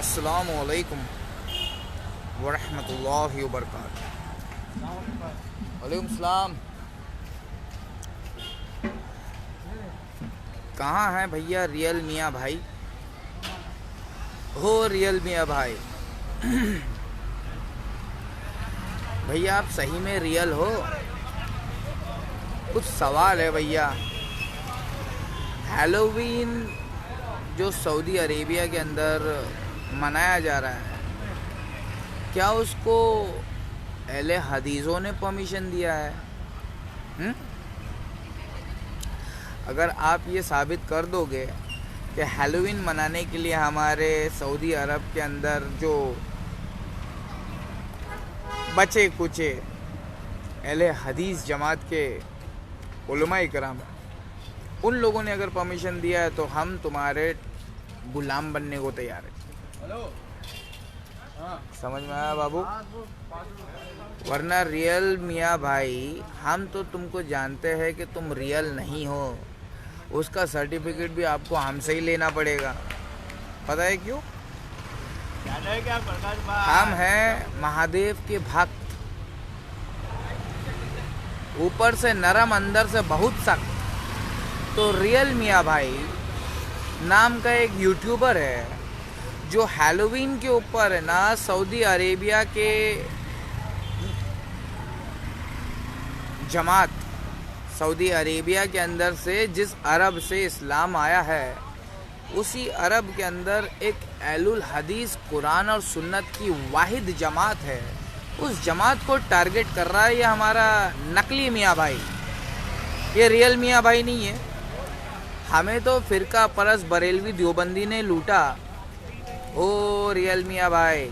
अस्सलामु अलैकुम वरहमतुल्लाहि वबरकातुहू। वालेकुम सलाम। कहाँ हैं भैया रियल मियाँ भाई? हो रियल मियाँ भाई भैया आप सही में रियल हो? कुछ सवाल है भैया। हैलोवीन जो सऊदी अरेबिया के अंदर मनाया जा रहा है, क्या उसको अहले हदीसों ने परमिशन दिया है? अगर आप ये साबित कर दोगे कि हैलोवीन मनाने के लिए हमारे सऊदी अरब के अंदर जो बचे कुचे अहले हदीस जमात के उलमा इकराम, उन लोगों ने अगर परमिशन दिया है तो हम तुम्हारे गुलाम बनने को तैयार है। समझ में आया बाबू? वरना रियल मियाँ भाई, हम तो तुमको जानते हैं कि तुम रियल नहीं हो। उसका सर्टिफिकेट भी आपको हमसे ही लेना पड़ेगा। पता है क्यों? हम हैं महादेव के भक्त, ऊपर से नरम अंदर से बहुत सख्त। तो रियल मियाँ भाई नाम का एक यूट्यूबर है जो हैलोवीन के ऊपर है ना, सऊदी अरेबिया के जमात, सऊदी अरेबिया के अंदर से जिस अरब से इस्लाम आया है, उसी अरब के अंदर एक अहलुल हदीस कुरान और सुन्नत की वाहिद जमात है। उस जमात को टारगेट कर रहा है ये हमारा नकली मियाँ भाई। ये रियल मियाँ भाई नहीं है। हमें तो फिरका परस बरेलवी देवबंदी ने लूटा। ओ रियल मियाँ भाई,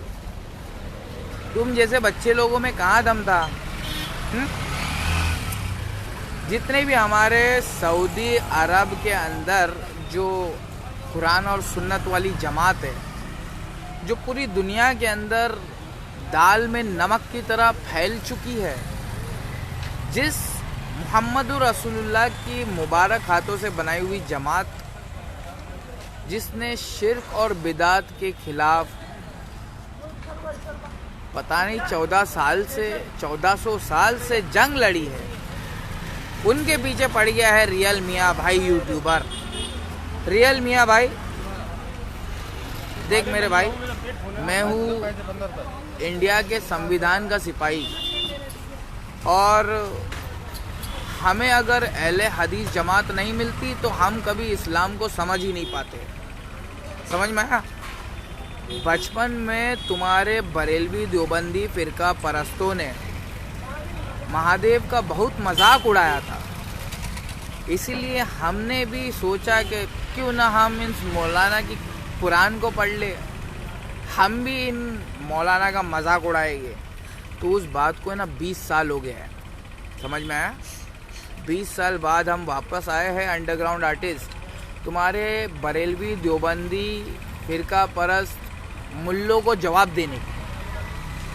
तुम जैसे बच्चे लोगों में कहाँ दम था? जितने भी हमारे सऊदी अरब के अंदर जो कुरान और सुन्नत वाली जमात है, जो पूरी दुनिया के अंदर दाल में नमक की तरह फैल चुकी है, जिस मुहम्मदुर रसूलुल्लाह की मुबारक हाथों से बनाई हुई जमात, जिसने शिर्क और बिदात के खिलाफ पता नहीं 1400 साल से जंग लड़ी है, उनके पीछे पड़ गया है रियल मियाँ भाई यूट्यूबर। रियल मियाँ भाई देख मेरे भाई, मैं हूँ इंडिया के संविधान का सिपाही, और हमें अगर अहले हदीस जमात नहीं मिलती तो हम कभी इस्लाम को समझ ही नहीं पाते। समझ में आया? बचपन में तुम्हारे बरेलवी देवबंदी फिरका परस्तों ने महादेव का बहुत मजाक उड़ाया था, इसीलिए हमने भी सोचा कि क्यों ना हम इन मौलाना की कुरान को पढ़ ले, हम भी इन मौलाना का मजाक उड़ाएंगे। तो उस बात को ना 20 साल हो गया है। समझ में आया? 20 साल बाद हम वापस आए हैं अंडरग्राउंड आर्टिस्ट, तुम्हारे बरेलवी देवबंदी फिरका परस्त मुल्लों को जवाब देने।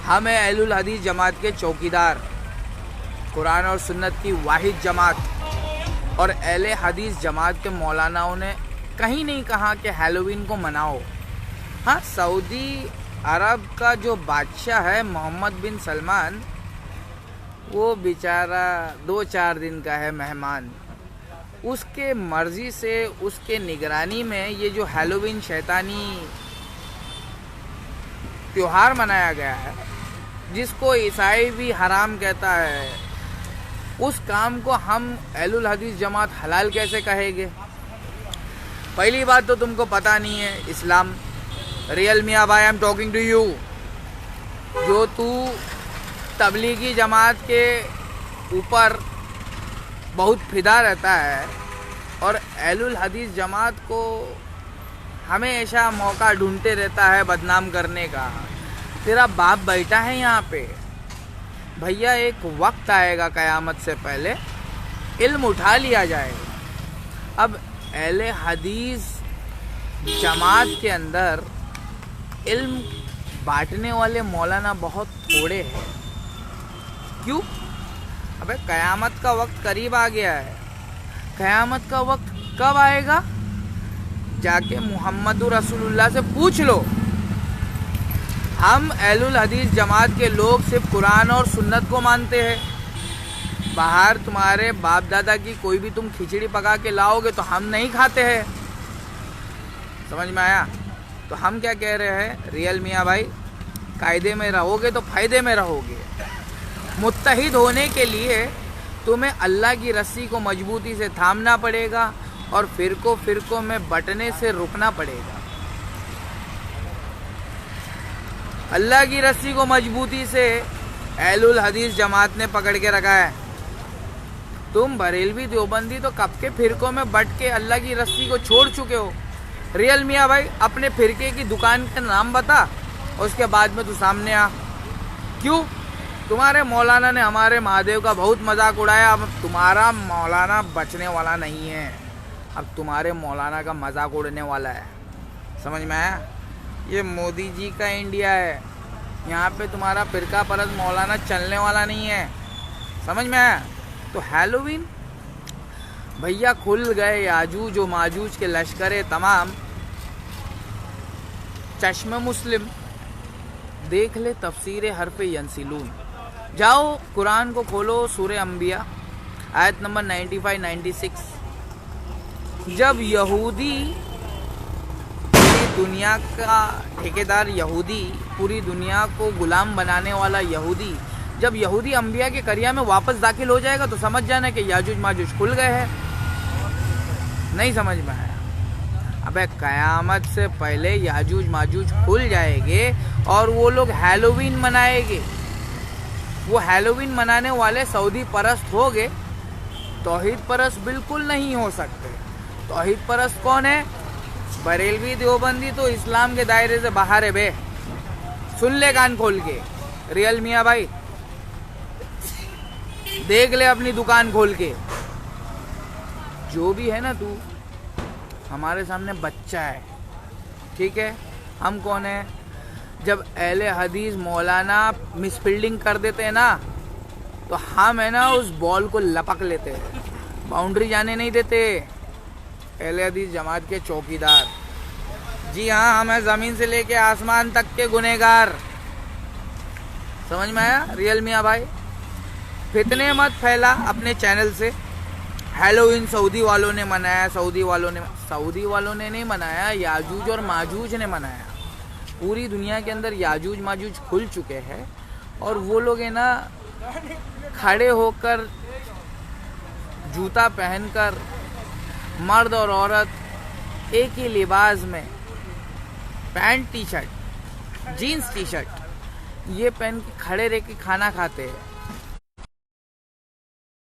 हम हैं अहलुल हदीस जमात के चौकीदार, कुरान और सुन्नत की वाहिद जमात, और अहले हदीस जमात के मौलानाओं ने कहीं नहीं कहा कि हैलोवीन को मनाओ। हाँ, सऊदी अरब का जो बादशाह है मोहम्मद बिन सलमान, वो बेचारा 2-4 दिन का है मेहमान। उसके मर्जी से, उसके निगरानी में ये जो हैलोवीन शैतानी त्योहार मनाया गया है, जिसको ईसाई भी हराम कहता है, उस काम को हम अहलुल हदीस जमात हलाल कैसे कहेंगे? पहली बात तो तुमको पता नहीं है इस्लाम। रियल मियाँ भाई, I am talking to you. जो तू तबलीगी जमात के ऊपर बहुत फिदा रहता है और अहलुल हदीस जमात को हमेशा मौका ढूंढते रहता है बदनाम करने का, तेरा बाप बैठा है यहाँ पे। भैया एक वक्त आएगा क़यामत से पहले, इल्म उठा लिया जाएगा। अब अहले हदीस जमात के अंदर इल्म बांटने वाले मौलाना बहुत थोड़े हैं। क्यों? अबे क़यामत का वक्त करीब आ गया है। क़यामत का वक्त कब आएगा? जाके मुहम्मदुर रसूलुल्लाह से पूछ लो हम अहलुल हदीस जमात के लोग सिर्फ कुरान और सुन्नत को मानते हैं। बाहर तुम्हारे बाप दादा की कोई भी तुम खिचड़ी पका के लाओगे तो हम नहीं खाते हैं। समझ में आया? तो हम क्या कह रहे हैं, रियल मियाँ भाई, कायदे में रहोगे तो फायदे में रहोगे। मुत्तहिद होने के लिए तुम्हें अल्लाह की रस्सी को मजबूती से थामना पड़ेगा और फिरकों में बंटने से रुकना पड़ेगा। अल्लाह की रस्सी को मजबूती से अहलुल हदीस जमात ने पकड़ के रखा है। तुम बरेलवी देवबंदी तो कब के फिरकों में बट के अल्लाह की रस्सी को छोड़ चुके हो। रियल मियाँ भाई, अपने फिरके की दुकान का नाम बता, उसके बाद में तू सामने आ। क्यों? तुम्हारे मौलाना ने हमारे महादेव का बहुत मजाक उड़ाया। अब तुम्हारा मौलाना बचने वाला नहीं है, अब तुम्हारे मौलाना का मजाक उड़ने वाला है। समझ में आया? ये मोदी जी का इंडिया है, यहाँ पे तुम्हारा फिरका परस्त मौलाना चलने वाला नहीं है। समझ में आया? तो हैलोवीन भैया खुल गए याजूज व माजूज के लश्करे तमाम। चश्मे मुस्लिम देख ले तफसीर हरफ यंसिलून। जाओ कुरान को खोलो, सूरह अंबिया आयत नंबर 95-96। जब यहूदी, पूरी दुनिया का ठेकेदार यहूदी, पूरी दुनिया को गुलाम बनाने वाला यहूदी, जब यहूदी अंबिया के करिया में वापस दाखिल हो जाएगा तो समझ जाना कि याजूज माजूज खुल गए हैं। नहीं समझ में आया? अबे कयामत से पहले याजूज माजूज खुल जाएंगे और वो लोग हैलोवीन मनाएंगे। वो हैलोवीन मनाने वाले सऊदी परस्त हो गए, तौहीद परस्त बिल्कुल नहीं हो सकते। तौहीद परस्त कौन है? बरेलवी देवबंदी तो इस्लाम के दायरे से बाहर है बे। सुन ले कान खोल के, रियल मियाँ भाई, देख ले अपनी दुकान खोल के। जो भी है ना, तू हमारे सामने बच्चा है, ठीक है? हम कौन है? जब अहले हदीस मौलाना मिसफील्डिंग कर देते हैं ना, तो हम है ना उस बॉल को लपक लेते हैं, बाउंड्री जाने नहीं देते। अहले हदीस जमात के चौकीदार, जी हाँ, हम हैं ज़मीन से लेके आसमान तक के गुनहगार। समझ में आया? रियल मियाँ भाई, फितने मत फैला अपने चैनल से। हैलोवीन सऊदी वालों ने मनाया, सऊदी वालों ने नहीं मनाया, याजूज और माजूज ने मनाया। पूरी दुनिया के अंदर याजूज माजूज खुल चुके हैं और वो लोग है ना खड़े होकर, जूता पहनकर, मर्द और औरत एक ही लिबास में, pant T shirt, jeans T shirt, ये पहन के खड़े रह के खाना खाते हैं।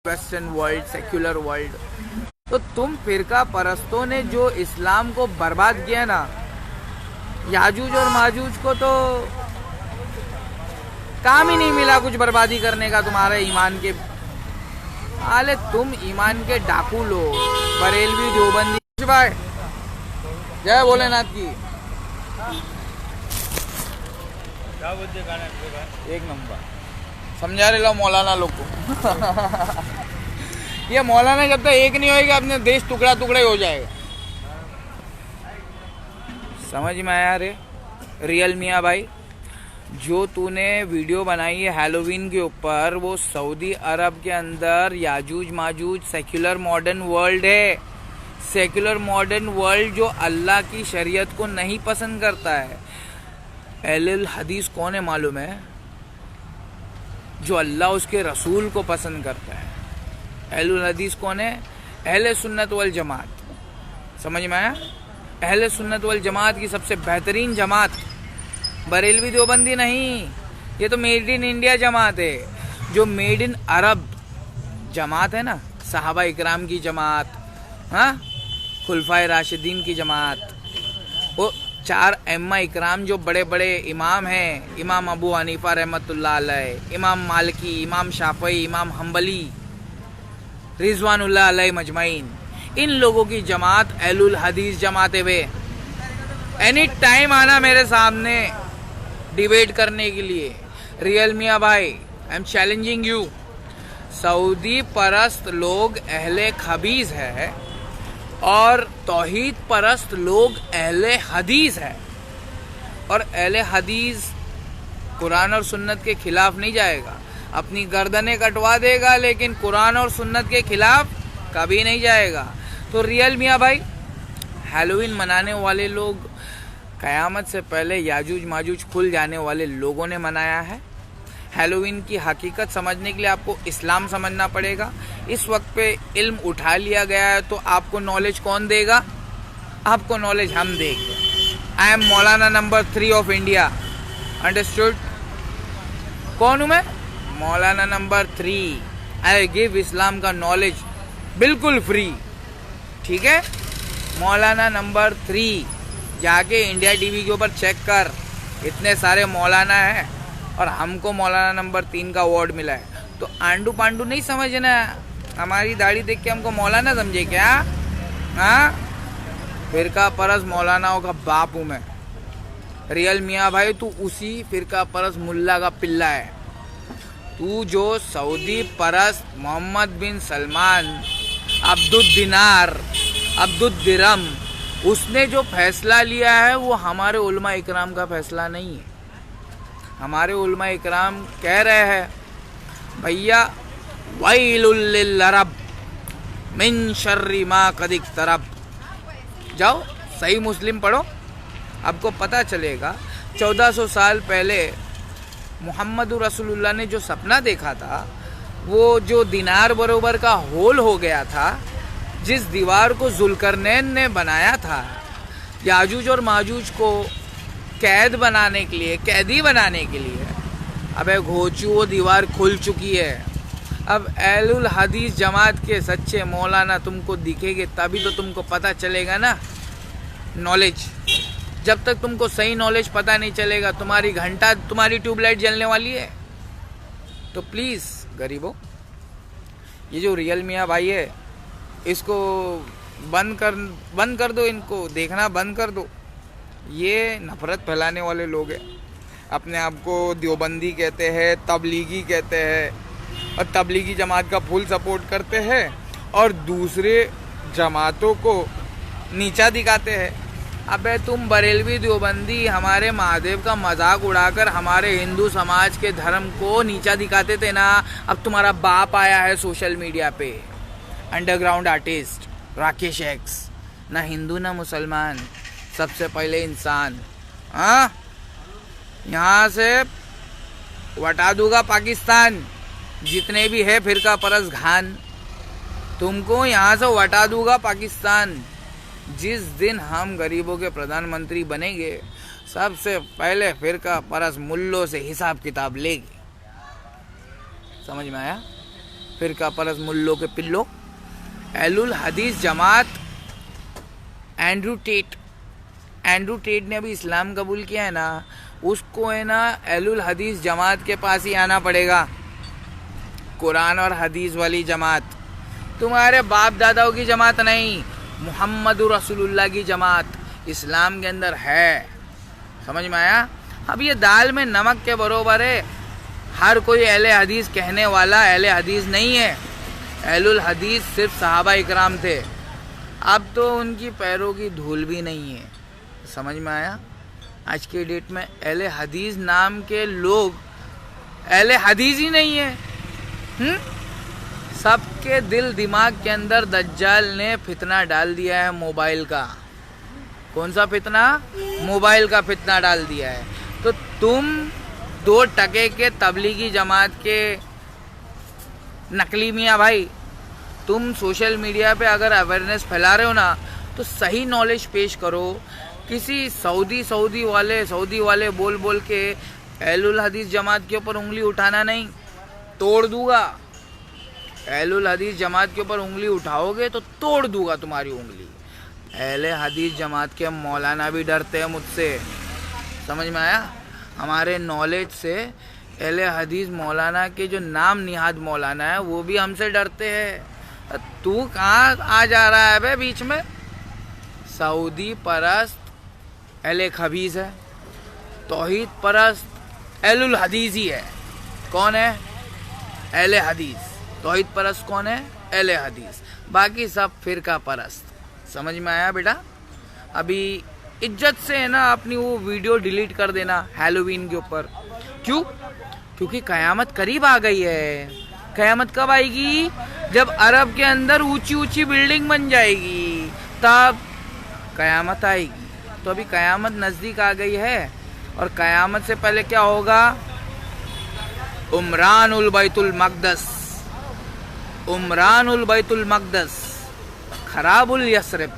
Western world, secular world. तो तुम फिरका परस्तों ने जो इस्लाम को बर्बाद किया ना, याजूज और माजूज को तो काम ही नहीं मिला कुछ बर्बादी करने का तुम्हारे ईमान के। आले तुम ईमान के डाकू लोग, बरेलवी देवबंदी। भाई जय भोलेनाथ की। एक नंबर समझा रहे लो मौलाना लोग को। ये मौलाना जब तक एक नहीं होएगा, अपने देश टुकड़ा टुकड़ा हो जाएगा। समझ में आया रे रियल मियाँ भाई? जो तूने वीडियो बनाई है हैलोवीन के ऊपर, वो सऊदी अरब के अंदर Yajuj Majuj secular modern world है। सेक्युलर मॉडर्न वर्ल्ड जो अल्लाह की शरीयत को नहीं पसंद करता है। अहलुल हदीस कौन है मालूम है? जो अल्लाह उसके रसूल को पसंद करता है। अहलुल हदीस कौन है? अहले सुन्नत वल जमात। समझ में आया? अहले सुन्नत वल जमात की सबसे बेहतरीन जमात बरेलवी देवबंदी नहीं, ये तो मेड इन इंडिया जमात है। जो मेड इन अरब जमात है ना, सहाबा इकराम की जमात, हाँ, खुलफाए राशिदीन की जमात, वो 4 अइम्मा इकराम जो बड़े बड़े इमाम हैं, इमाम अबू हनीफा रहमतुल्लाह अलैह, इमाम मालिकी, इमाम शाफई, इमाम हम्बली रिजवानुल्लाह अलैह मजमाइन, इन लोगों की जमात अहलुल हदीस जमात है। वे एनी टाइम आना मेरे सामने डिबेट करने के लिए। रियल मियाँ भाई, I am challenging you. Saudi परस्त लोग अहले खबीज है और तौहीद परस्त लोग अहले हदीस है। और अहले हदीस कुरान और सुन्नत के खिलाफ नहीं जाएगा। अपनी गर्दनें कटवा देगा लेकिन कुरान और सुन्नत के खिलाफ कभी नहीं जाएगा। तो रियल मियाँ भाई, हैलोवीन मनाने वाले लोग क़यामत से पहले याजूज माजूज खुल जाने वाले लोगों ने मनाया है। हैलोवीन की हकीकत समझने के लिए आपको इस्लाम समझना पड़ेगा। इस वक्त पे इल्म उठा लिया गया है तो आपको नॉलेज कौन देगा? आपको नॉलेज हम देंगे। I am Maulana number 3 of India, understood? कौन हूँ मैं? मौलाना नंबर 3। आई गिव इस्लाम का नॉलेज बिल्कुल फ्री, ठीक है? मौलाना नंबर 3, जाके इंडिया टीवी के ऊपर चेक कर, इतने सारे मौलाना हैं और हमको मौलाना नंबर 3 का अवार्ड मिला है। तो आंडू पांडू नहीं समझना, हमारी दाढ़ी देख के हमको मौलाना समझे क्या? हाँ, फिरका परस मौलानाओं का बाप हूँ मैं। रियल मियाँ भाई, तू उसी फिरका परस मुल्ला का पिल्ला है। तू जो सऊदी परस मोहम्मद बिन सलमान अब्दुद्दीनार अब्दुद्दिरम उसने जो फैसला लिया है वो हमारे उलमा इकराम का फैसला नहीं है। हमारे उलमा इकराम कह रहे हैं भैया वैलुल लिल-अरब मिन शर्रि मा कद इक़्तरब। जाओ सही मुस्लिम पढ़ो, आपको पता चलेगा 1400 साल पहले मोहम्मद रसूलुल्लाह ने जो सपना देखा था, वो जो दिनार बरोबर का होल हो गया था, जिस दीवार को जुल्करनैन ने बनाया था याजूज और माजूज को कैद बनाने के लिए, कैदी बनाने के लिए, अबे घोचू वो दीवार खुल चुकी है। अब अहलुल हदीस जमात के सच्चे मौलाना तुमको दिखेंगे तभी तो तुमको पता चलेगा ना नॉलेज। जब तक तुमको सही नॉलेज पता नहीं चलेगा, तुम्हारी घंटा तुम्हारी ट्यूबलाइट जलने वाली है। तो प्लीज़ गरीबों, ये जो रियल मियाँ भाई है इसको बंद कर दो, इनको देखना बंद कर दो। ये नफरत फैलाने वाले लोग हैं, अपने आप को देवबंदी कहते हैं, तबलीगी कहते हैं और तबलीगी जमात का फुल सपोर्ट करते हैं और दूसरे जमातों को नीचा दिखाते हैं। अबे तुम बरेलवी देवबंदी हमारे महादेव का मजाक उड़ाकर हमारे हिंदू समाज के धर्म को नीचा दिखाते थे ना। अब तुम्हारा बाप आया है सोशल मीडिया पे, अंडरग्राउंड आर्टिस्ट राकेश एक्स, ना हिंदू ना मुसलमान, सबसे पहले इंसान। हाँ, यहाँ से वटा दूंगा पाकिस्तान, जितने भी है फिरका परस घान, तुमको यहाँ से वटा दूंगा पाकिस्तान। जिस दिन हम गरीबों के प्रधानमंत्री बनेंगे, सबसे पहले फिरका परस मुल्लों से हिसाब किताब लेंगे। समझ में आया? फिरका परस मुल्लों के पिल्लों। अहलुल हदीस जमात, एंड्रू टेट ने अभी इस्लाम कबूल किया है ना, उसको है ना अहलुल हदीस जमात के पास ही आना पड़ेगा। कुरान और हदीस वाली जमात, तुम्हारे बाप दादाओं की जमात नहीं, मुहम्मद रसूलुल्लाह की जमात इस्लाम के अंदर है। समझ में आया? अब ये दाल में नमक के बरोबर है। हर कोई अहले हदीस कहने वाला अहले हदीस नहीं है। अहलुल हदीस सिर्फ सहाबा इकराम थे, अब तो उनकी पैरों की धूल भी नहीं है। समझ में आया? आज के डेट में अहले हदीस नाम के लोग अहले हदीस ही नहीं है। सबके दिल दिमाग के अंदर दज्जाल ने फितना डाल दिया है मोबाइल का। कौन सा फितना? मोबाइल का फितना डाल दिया है। तो तुम 2 टके के तबलीगी जमात के नकली मियाँ भाई, तुम सोशल मीडिया पे अगर अवेयरनेस फैला रहे हो ना, तो सही नॉलेज पेश करो। किसी सऊदी वाले बोल के अहलुल हदीस जमात के ऊपर उंगली उठाना नहीं, तोड़ दूंगा। अहलुल हदीस जमात के ऊपर उंगली उठाओगे तो तोड़ दूंगा तुम्हारी उंगली। अहले हदीस जमात के मौलाना भी डरते हैं मुझसे। समझ में आया? हमारे नॉलेज से अहले हदीस मौलाना के जो नाम निहाद मौलाना है वो भी हमसे डरते हैं। तू कहाँ आ जा रहा है बे बीच में? सऊदी परस्त अहले खबीस है, तौहीद परस्त अहलुल हदीस ही है। कौन है? अहले हदीस। तौहीद परस्त कौन है? अहले हदीस। बाकी सब फिरका परस्त। समझ में आया बेटा? अभी इज्जत से है ना अपनी वो वीडियो डिलीट कर देना हैलोवीन के ऊपर। क्यों? क्योंकि कयामत करीब आ गई है। कयामत कब आएगी? जब अरब के अंदर ऊंची ऊंची बिल्डिंग बन जाएगी, तब कयामत आएगी। तो अभी कयामत नजदीक आ गई है। और कयामत से पहले क्या होगा? उमरानुल बैतुल मक़दस, उमरानुल बैतुल मक़दस, खराबुल यस्रिब,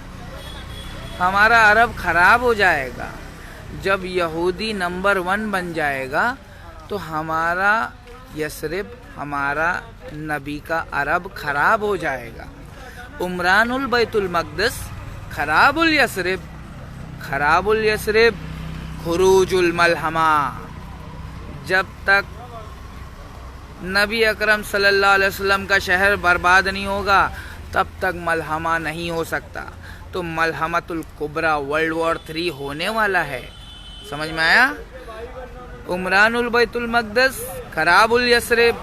हमारा अरब खराब हो जाएगा। जब यहूदी नंबर 1 बन जाएगा तो हमारा यस्रिब, हमारा नबी का अरब खराब हो जाएगा। उमरानुल बैतुल मक़दस, खराबुल यस्रिब, खराबुल यस्रिब, खुरूजुल मलहमा। जब तक नबी अकरम सल्लल्लाहु अलैहि वसल्लम का शहर बर्बाद नहीं होगा, तब तक मलहमा नहीं हो सकता। तो मलहमतुल कुबरा, वर्ल्ड वॉर 3 होने वाला है। समझ में आया? उमरानुल बैतुल मक़दस, खराबुल यस्रिब,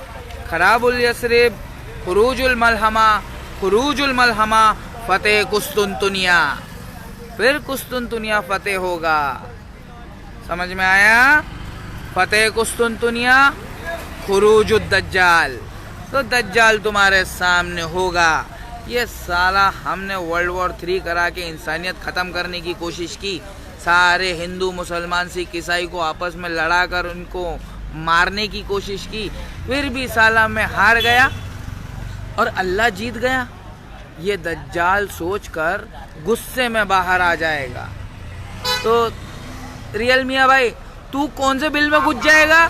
खराबुल यस्रिब, खुरूजुल मलहमा, खुरूजुल मलहमा, फतेह कुस्तुनतुनिया। फिर कुस्तुनतुनिया फतेह होगा। समझ में आया? फतेह कुस्तुनतुनिया, खुरूजुद दज्जाल। तो दज्जाल तुम्हारे सामने होगा। ये साला हमने वर्ल्ड वॉर 3 करा के इंसानियत ख़त्म करने की कोशिश की। सारे हिंदू, मुसलमान, सिख, ईसाई को आपस में लड़ा कर उनको मारने की कोशिश की। फिर भी साला मैं हार गया और अल्लाह जीत गया। ये दज्जाल सोचकर गुस्से में बाहर आ जाएगा। तो रियल मियाँ भाई, तू कौन से बिल में घुस जाएगा?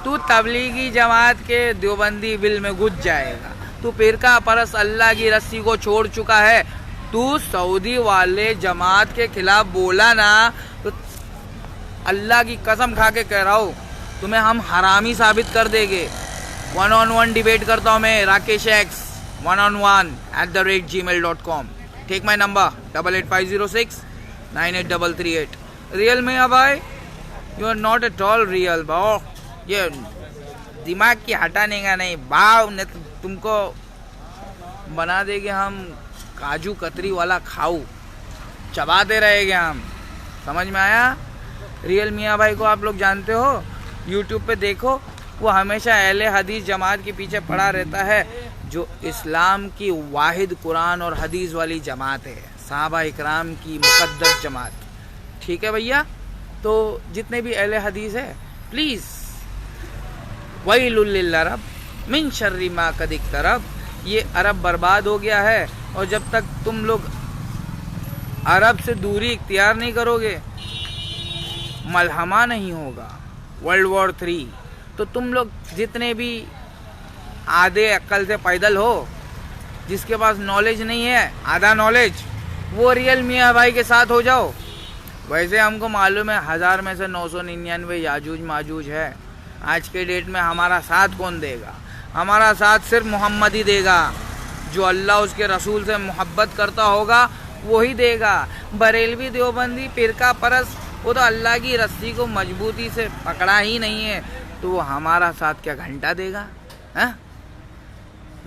तू तबलीगी जमात के देवबंदी बिल में घुस जाएगा। तू फिरका परस अल्लाह की रस्सी को छोड़ चुका है। तू सऊदी वाले जमात के खिलाफ बोला ना, तो अल्लाह की कसम खा के कह रहा हूँ, तुम्हें हम हरामी साबित कर देंगे। 1-on-1 डिबेट करता हूँ मैं, Rakesh x 1on1@gmail.com। Take my number 8850698338। Real में भाई, you are not at all real भाव। ये दिमाग की हटाने का नहीं भाव, नहीं तो तुमको बना देंगे हम काजू कतरी वाला खाऊ, चबाते रहेंगे हम। समझ में आया? रियल मियाँ भाई को आप लोग जानते हो, यूट्यूब पे देखो, वो हमेशा अहले हदीस जमात के पीछे पड़ा रहता है, जो इस्लाम की वाहिद कुरान और हदीस वाली जमात है, सहाबा इकराम की मुकद्दस जमात। ठीक है भैया? तो जितने भी अहले हदीस है, प्लीज़ वैलुल लिल अरब मिन शर्रि मा कद इक़्तरब। ये अरब बर्बाद हो गया है, और जब तक तुम लोग अरब से दूरी इख्तियार नहीं करोगे, मलहमा नहीं होगा, वर्ल्ड वॉर 3। तो तुम लोग जितने भी आधे अक्ल से पैदल हो, जिसके पास नॉलेज नहीं है, आधा नॉलेज, वो रियल मियाँ भाई के साथ हो जाओ। वैसे हमको मालूम है 1000 में से 999 याजूज माजूज है। आज के डेट में हमारा साथ कौन देगा? हमारा साथ सिर्फ मोहम्मद ही देगा। जो अल्लाह उसके रसूल से मोहब्बत करता होगा वही देगा। बरेलवी, देवबंदी, फिरका परस, वो तो अल्लाह की रस्सी को मजबूती से पकड़ा ही नहीं है, तो वो हमारा साथ क्या घंटा देगा? हाँ,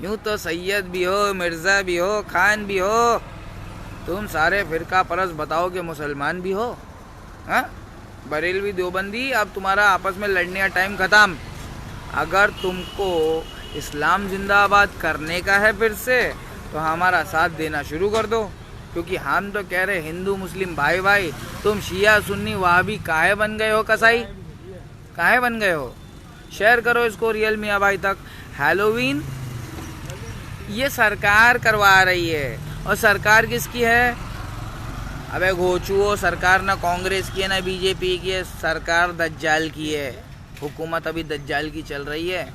यूँ तो सैयद भी हो, मिर्ज़ा भी हो, खान भी हो, तुम सारे फिरका परस बताओ कि मुसलमान भी हो। हाँ, बरेलवी, देवबंदी, अब तुम्हारा आपस में लड़ने का टाइम ख़त्म। अगर तुमको इस्लाम जिंदाबाद करने का है फिर से, तो हमारा साथ देना शुरू कर दो। क्योंकि हम तो कह रहे हिंदू मुस्लिम भाई भाई, तुम शिया सुन्नी वहाबी काहे बन गए हो? कसाई काहे बन गए हो? शेयर करो इसको रियल मियाँ भाई तक। हैलोवीन ये सरकार करवा रही है, और सरकार किसकी है? अबे घोचुओ, सरकार ना कांग्रेस की है ना बीजेपी की है, सरकार दज्जाल की है। हुकूमत अभी दज्जाल की चल रही है।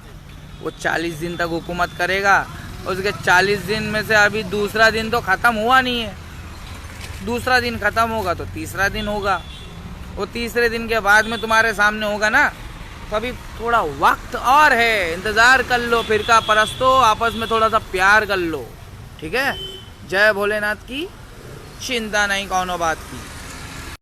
वो 40 दिन तक हुकूमत करेगा, उसके 40 दिन में से अभी दूसरा दिन तो ख़त्म हुआ नहीं है। दूसरा दिन ख़त्म होगा तो तीसरा दिन होगा, वो तीसरे दिन के बाद में तुम्हारे सामने होगा ना। तो अभी थोड़ा वक्त और है, इंतज़ार कर लो। फिरका परस्तों, आपस में थोड़ा सा प्यार कर लो। ठीक है? जय भोलेनाथ की, चिंता नहीं कौनो बात की।